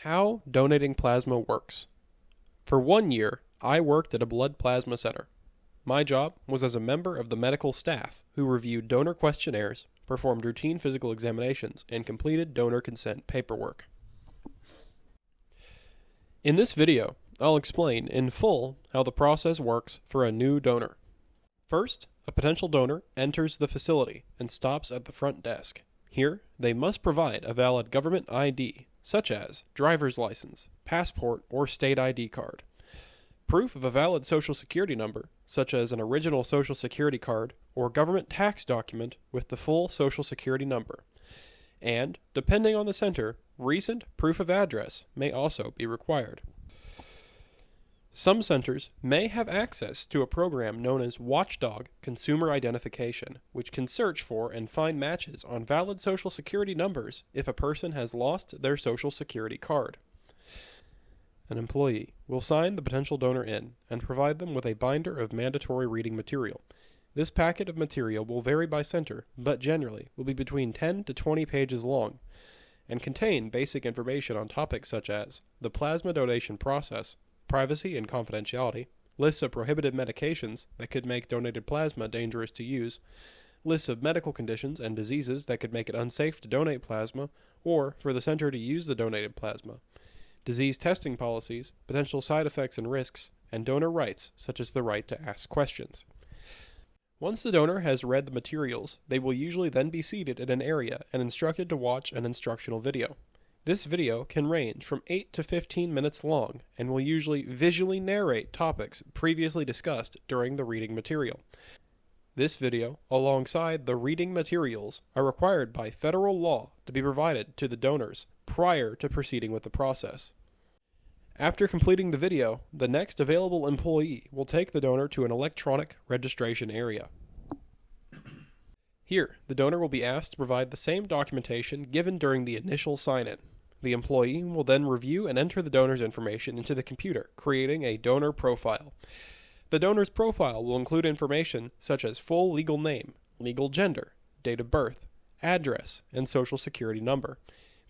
How donating plasma works. For 1 year, I worked at a blood plasma center. My job was as a member of the medical staff who reviewed donor questionnaires, performed routine physical examinations, and completed donor consent paperwork. In this video, I'll explain in full how the process works for a new donor. First, a potential donor enters the facility and stops at the front desk. Here, they must provide a valid government ID, such as driver's license, passport, or state ID card. Proof of a valid Social Security number, such as an original Social Security card or government tax document with the full Social Security number. And, depending on the center, recent proof of address may also be required. Some centers may have access to a program known as Watchdog Consumer Identification, which can search for and find matches on valid Social Security numbers if a person has lost their Social Security card. An employee will sign the potential donor in and provide them with a binder of mandatory reading material. This packet of material will vary by center, but generally will be between 10 to 20 pages long, and contain basic information on topics such as the plasma donation process, privacy and confidentiality, lists of prohibited medications that could make donated plasma dangerous to use, lists of medical conditions and diseases that could make it unsafe to donate plasma or for the center to use the donated plasma, disease testing policies, potential side effects and risks, and donor rights such as the right to ask questions. Once the donor has read the materials, they will usually then be seated in an area and instructed to watch an instructional video. This video can range from 8 to 15 minutes long and will usually visually narrate topics previously discussed during the reading material. This video, alongside the reading materials, are required by federal law to be provided to the donors prior to proceeding with the process. After completing the video, the next available employee will take the donor to an electronic registration area. Here, the donor will be asked to provide the same documentation given during the initial sign-in. The employee will then review and enter the donor's information into the computer, creating a donor profile. The donor's profile will include information such as full legal name, legal gender, date of birth, address, and Social Security number.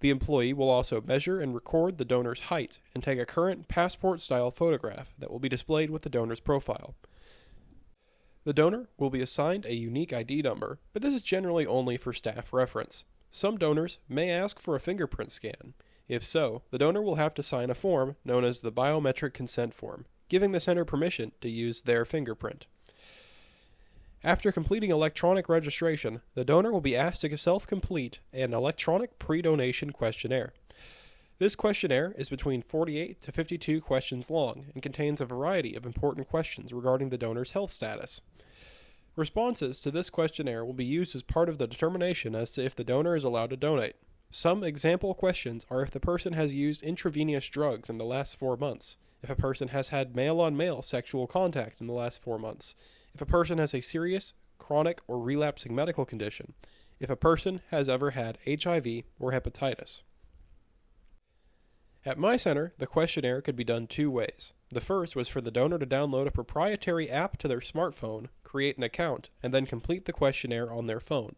The employee will also measure and record the donor's height and take a current passport-style photograph that will be displayed with the donor's profile. The donor will be assigned a unique ID number, but this is generally only for staff reference. Some donors may ask for a fingerprint scan. If so, the donor will have to sign a form known as the biometric consent form, giving the center permission to use their fingerprint. After completing electronic registration, the donor will be asked to self-complete an electronic pre-donation questionnaire. This questionnaire is between 48 to 52 questions long and contains a variety of important questions regarding the donor's health status. Responses to this questionnaire will be used as part of the determination as to if the donor is allowed to donate. Some example questions are if the person has used intravenous drugs in the last 4 months, if a person has had male-on-male sexual contact in the last 4 months, if a person has a serious, chronic, or relapsing medical condition, if a person has ever had HIV or hepatitis. At my center, the questionnaire could be done 2 ways. The first was for the donor to download a proprietary app to their smartphone, create an account, and then complete the questionnaire on their phone.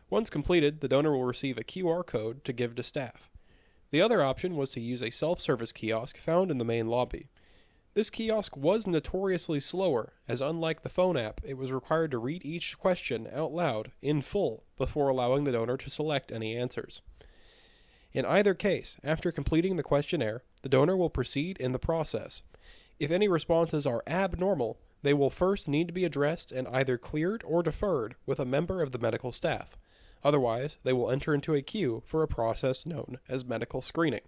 Once completed, the donor will receive a QR code to give to staff. The other option was to use a self-service kiosk found in the main lobby. This kiosk was notoriously slower, as unlike the phone app, it was required to read each question out loud, in full, before allowing the donor to select any answers. In either case, after completing the questionnaire, the donor will proceed in the process. If any responses are abnormal, they will first need to be addressed and either cleared or deferred with a member of the medical staff. Otherwise, they will enter into a queue for a process known as medical screening.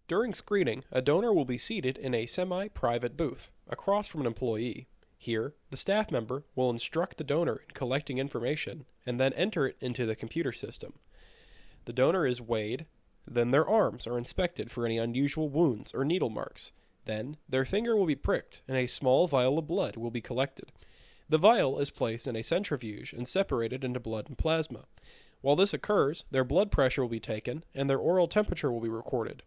During screening, a donor will be seated in a semi-private booth, across from an employee. Here, the staff member will instruct the donor in collecting information and then enter it into the computer system. The donor is weighed, then their arms are inspected for any unusual wounds or needle marks. Then, their finger will be pricked and a small vial of blood will be collected. The vial is placed in a centrifuge and separated into blood and plasma. While this occurs, their blood pressure will be taken and their oral temperature will be recorded.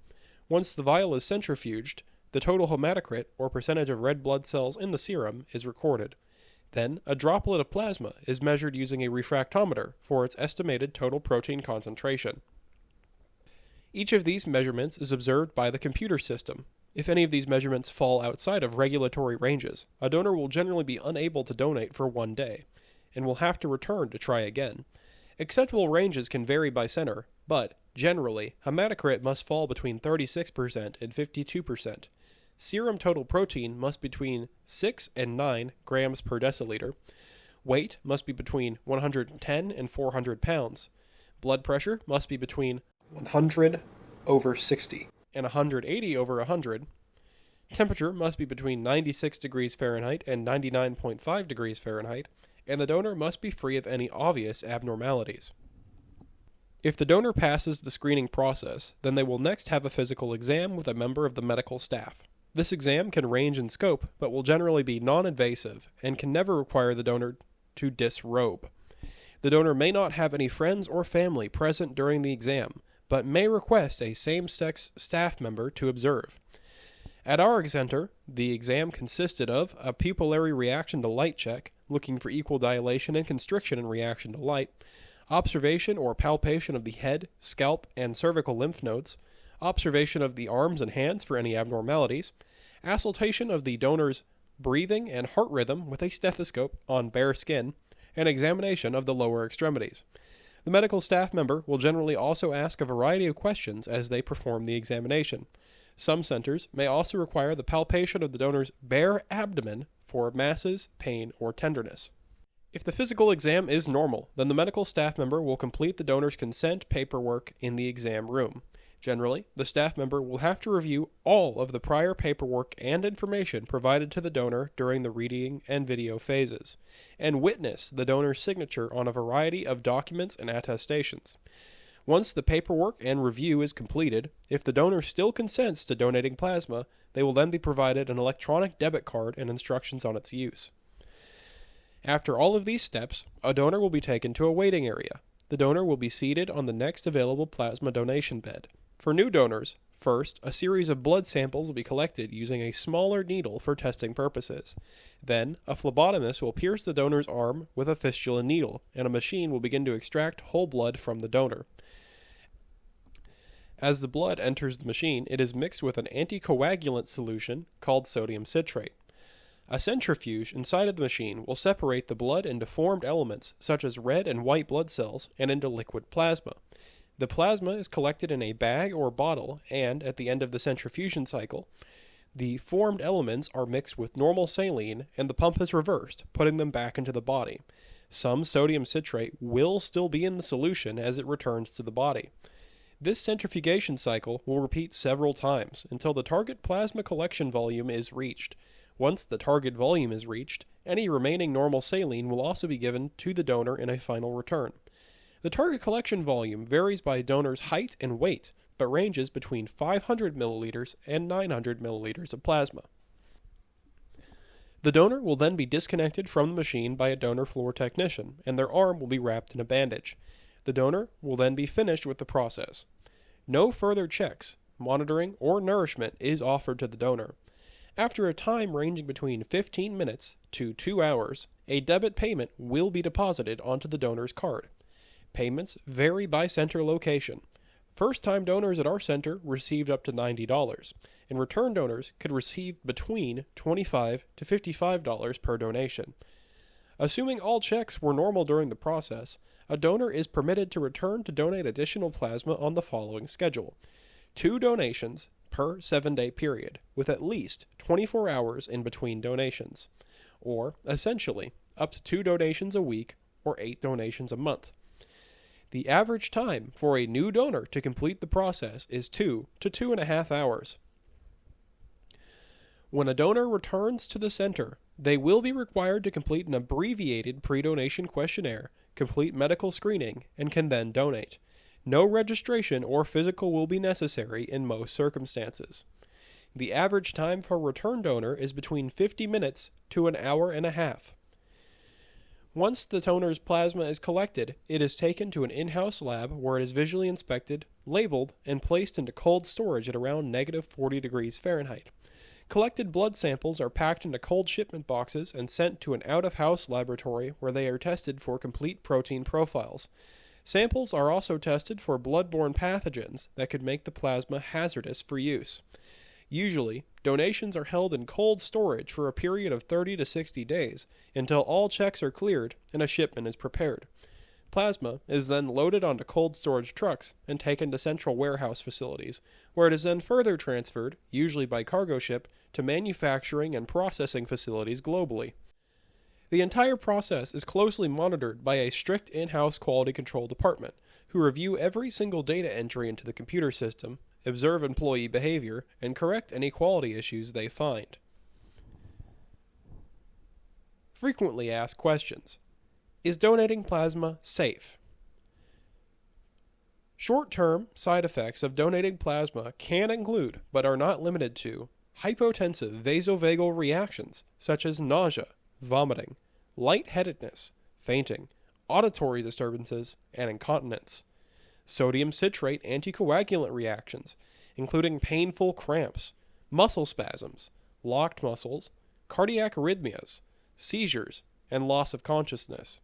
Once the vial is centrifuged, the total hematocrit, or percentage of red blood cells in the serum, is recorded. Then, a droplet of plasma is measured using a refractometer for its estimated total protein concentration. Each of these measurements is observed by the computer system. If any of these measurements fall outside of regulatory ranges, a donor will generally be unable to donate for 1 day, and will have to return to try again. Acceptable ranges can vary by center, but, generally, hematocrit must fall between 36% and 52%. Serum total protein must be between 6 and 9 grams per deciliter. Weight must be between 110 and 400 pounds. Blood pressure must be between 100/60 and 180/100. Temperature must be between 96 degrees Fahrenheit and 99.5 degrees Fahrenheit, and the donor must be free of any obvious abnormalities. If the donor passes the screening process, then they will next have a physical exam with a member of the medical staff. This exam can range in scope, but will generally be non-invasive and can never require the donor to disrobe. The donor may not have any friends or family present during the exam, but may request a same-sex staff member to observe. At our center, the exam consisted of a pupillary reaction to light check, looking for equal dilation and constriction in reaction to light, observation or palpation of the head, scalp, and cervical lymph nodes, observation of the arms and hands for any abnormalities, auscultation of the donor's breathing and heart rhythm with a stethoscope on bare skin, and examination of the lower extremities. The medical staff member will generally also ask a variety of questions as they perform the examination. Some centers may also require the palpation of the donor's bare abdomen for masses, pain, or tenderness. If the physical exam is normal, then the medical staff member will complete the donor's consent paperwork in the exam room. Generally, the staff member will have to review all of the prior paperwork and information provided to the donor during the reading and video phases, and witness the donor's signature on a variety of documents and attestations. Once the paperwork and review is completed, if the donor still consents to donating plasma, they will then be provided an electronic debit card and instructions on its use. After all of these steps, a donor will be taken to a waiting area. The donor will be seated on the next available plasma donation bed. For new donors, first, a series of blood samples will be collected using a smaller needle for testing purposes. Then, a phlebotomist will pierce the donor's arm with a fistula needle, and a machine will begin to extract whole blood from the donor. As the blood enters the machine, it is mixed with an anticoagulant solution called sodium citrate. A centrifuge inside of the machine will separate the blood into formed elements such as red and white blood cells and into liquid plasma. The plasma is collected in a bag or bottle, and at the end of the centrifugation cycle, the formed elements are mixed with normal saline and the pump is reversed, putting them back into the body. Some sodium citrate will still be in the solution as it returns to the body. This centrifugation cycle will repeat several times until the target plasma collection volume is reached. Once the target volume is reached, any remaining normal saline will also be given to the donor in a final return. The target collection volume varies by donor's height and weight, but ranges between 500 milliliters and 900 milliliters of plasma. The donor will then be disconnected from the machine by a donor floor technician, and their arm will be wrapped in a bandage. The donor will then be finished with the process. No further checks, monitoring, or nourishment is offered to the donor. After a time ranging between 15 minutes to 2 hours, a debit payment will be deposited onto the donor's card. Payments vary by center location. First-time donors at our center received up to $90, and return donors could receive between $25 to $55 per donation. Assuming all checks were normal during the process, a donor is permitted to return to donate additional plasma on the following schedule: 2 donations per 7-day period, with at least 24 hours in between donations, or, essentially, up to 2 donations a week or 8 donations a month. The average time for a new donor to complete the process is 2 to 2.5 hours. When a donor returns to the center, they will be required to complete an abbreviated pre-donation questionnaire, complete medical screening, and can then donate. No registration or physical will be necessary in most circumstances. The average time for a return donor is between 50 minutes to an hour and a half. Once the donor's plasma is collected, it is taken to an in-house lab where it is visually inspected, labeled, and placed into cold storage at around -40 degrees Fahrenheit. Collected blood samples are packed into cold shipment boxes and sent to an out-of-house laboratory where they are tested for complete protein profiles. Samples are also tested for blood-borne pathogens that could make the plasma hazardous for use. Usually, donations are held in cold storage for a period of 30 to 60 days until all checks are cleared and a shipment is prepared. Plasma is then loaded onto cold storage trucks and taken to central warehouse facilities, where it is then further transferred, usually by cargo ship, to manufacturing and processing facilities globally. The entire process is closely monitored by a strict in-house quality control department, who review every single data entry into the computer system, observe employee behavior, and correct any quality issues they find. Frequently asked questions. Is donating plasma safe? Short-term side effects of donating plasma can include, but are not limited to, hypotensive vasovagal reactions such as nausea, vomiting, lightheadedness, fainting, auditory disturbances, and incontinence. Sodium citrate anticoagulant reactions, including painful cramps, muscle spasms, locked muscles, cardiac arrhythmias, seizures, and loss of consciousness.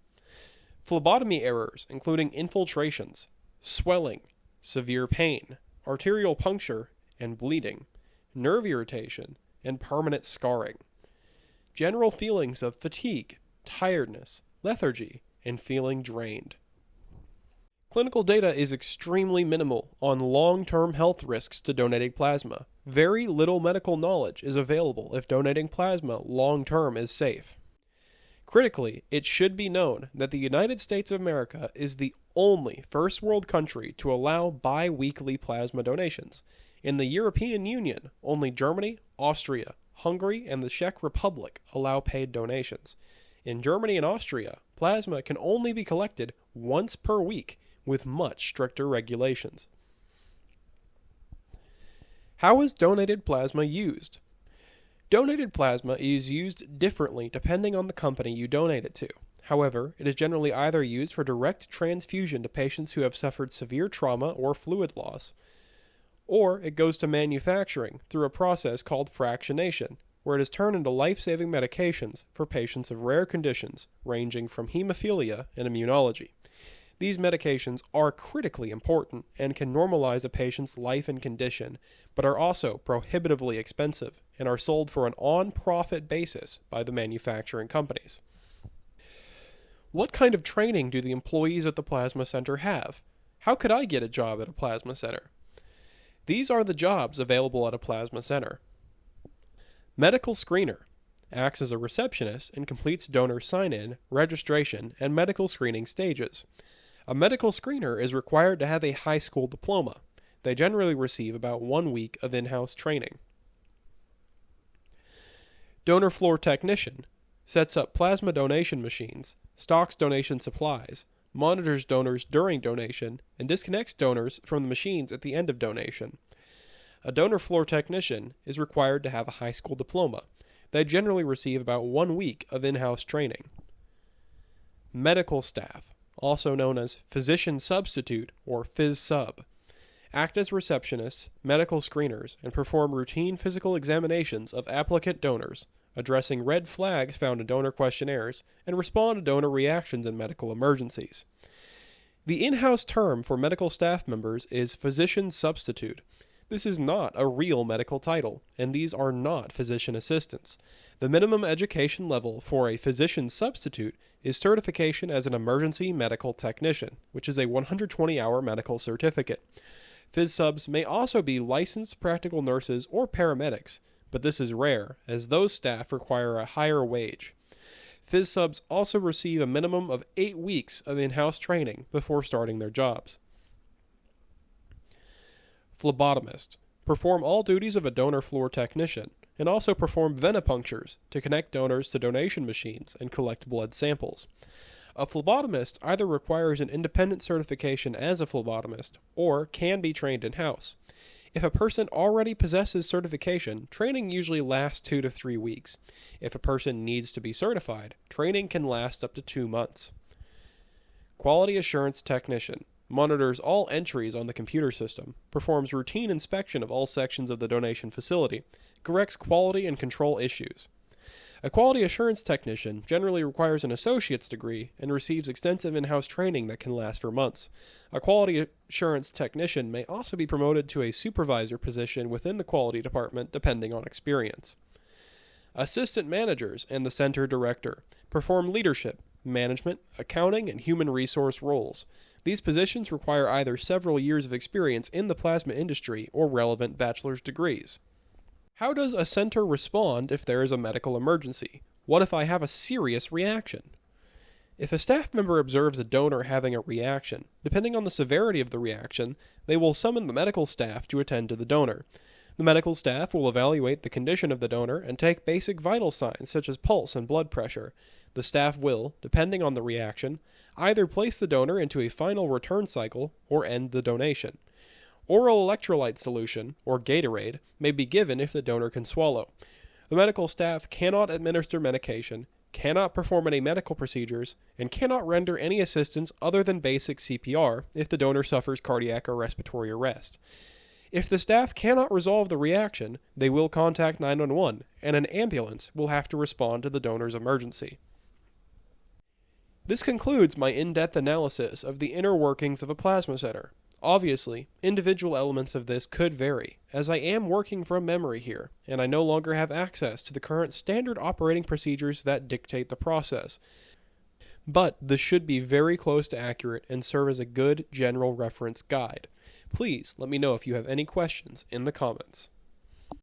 Phlebotomy errors, including infiltrations, swelling, severe pain, arterial puncture, and bleeding, nerve irritation, and permanent scarring. General feelings of fatigue, tiredness, lethargy, and feeling drained. Clinical data is extremely minimal on long-term health risks to donating plasma. Very little medical knowledge is available if donating plasma long-term is safe. Critically, it should be known that the United States of America is the only first world country to allow bi-weekly plasma donations. In the European Union, only Germany, Austria, Hungary, and the Czech Republic allow paid donations. In Germany and Austria, plasma can only be collected once per week, with much stricter regulations. How is donated plasma used? Donated plasma is used differently depending on the company you donate it to. However, it is generally either used for direct transfusion to patients who have suffered severe trauma or fluid loss, or it goes to manufacturing through a process called fractionation, where it is turned into life-saving medications for patients of rare conditions ranging from hemophilia and immunology. These medications are critically important and can normalize a patient's life and condition, but are also prohibitively expensive and are sold for an on-profit basis by the manufacturing companies. What kind of training do the employees at the plasma center have? How could I get a job at a plasma center? These are the jobs available at a plasma center. Medical screener acts as a receptionist and completes donor sign-in, registration, and medical screening stages. A medical screener is required to have a high school diploma. They generally receive about 1 week of in-house training. Donor floor technician sets up plasma donation machines, stocks donation supplies, monitors donors during donation, and disconnects donors from the machines at the end of donation. A donor floor technician is required to have a high school diploma. They generally receive about 1 week of in-house training. Medical staff, also known as physician substitute or phys sub, act as receptionists, medical screeners, and perform routine physical examinations of applicant donors, addressing red flags found in donor questionnaires, and respond to donor reactions in medical emergencies. The in-house term for medical staff members is physician substitute. This is not a real medical title, and these are not physician assistants. The minimum education level for a physician substitute is certification as an emergency medical technician, which is a 120-hour medical certificate. Phys subs may also be licensed practical nurses or paramedics, but this is rare, as those staff require a higher wage. Phys subs also receive a minimum of 8 weeks of in-house training before starting their jobs. Phlebotomist perform all duties of a donor floor technician, and also perform venipunctures to connect donors to donation machines and collect blood samples. A phlebotomist either requires an independent certification as a phlebotomist or can be trained in-house. If a person already possesses certification, training usually lasts 2 to 3 weeks. If a person needs to be certified, training can last up to 2 months. Quality assurance technician monitors all entries on the computer system, performs routine inspection of all sections of the donation facility, corrects quality and control issues. A quality assurance technician generally requires an associate's degree and receives extensive in-house training that can last for months. A quality assurance technician may also be promoted to a supervisor position within the quality department depending on experience. Assistant managers and the center director perform leadership, management, accounting, and human resource roles. These positions require either several years of experience in the plasma industry or relevant bachelor's degrees. How does a center respond if there is a medical emergency? What if I have a serious reaction? If a staff member observes a donor having a reaction, depending on the severity of the reaction, they will summon the medical staff to attend to the donor. The medical staff will evaluate the condition of the donor and take basic vital signs such as pulse and blood pressure. The staff will, depending on the reaction, either place the donor into a final return cycle or end the donation. Oral electrolyte solution, or Gatorade, may be given if the donor can swallow. The medical staff cannot administer medication, cannot perform any medical procedures, and cannot render any assistance other than basic CPR if the donor suffers cardiac or respiratory arrest. If the staff cannot resolve the reaction, they will contact 911, and an ambulance will have to respond to the donor's emergency. This concludes my in-depth analysis of the inner workings of a plasma center. Obviously, individual elements of this could vary, as I am working from memory here, and I no longer have access to the current standard operating procedures that dictate the process. But this should be very close to accurate and serve as a good general reference guide. Please let me know if you have any questions in the comments.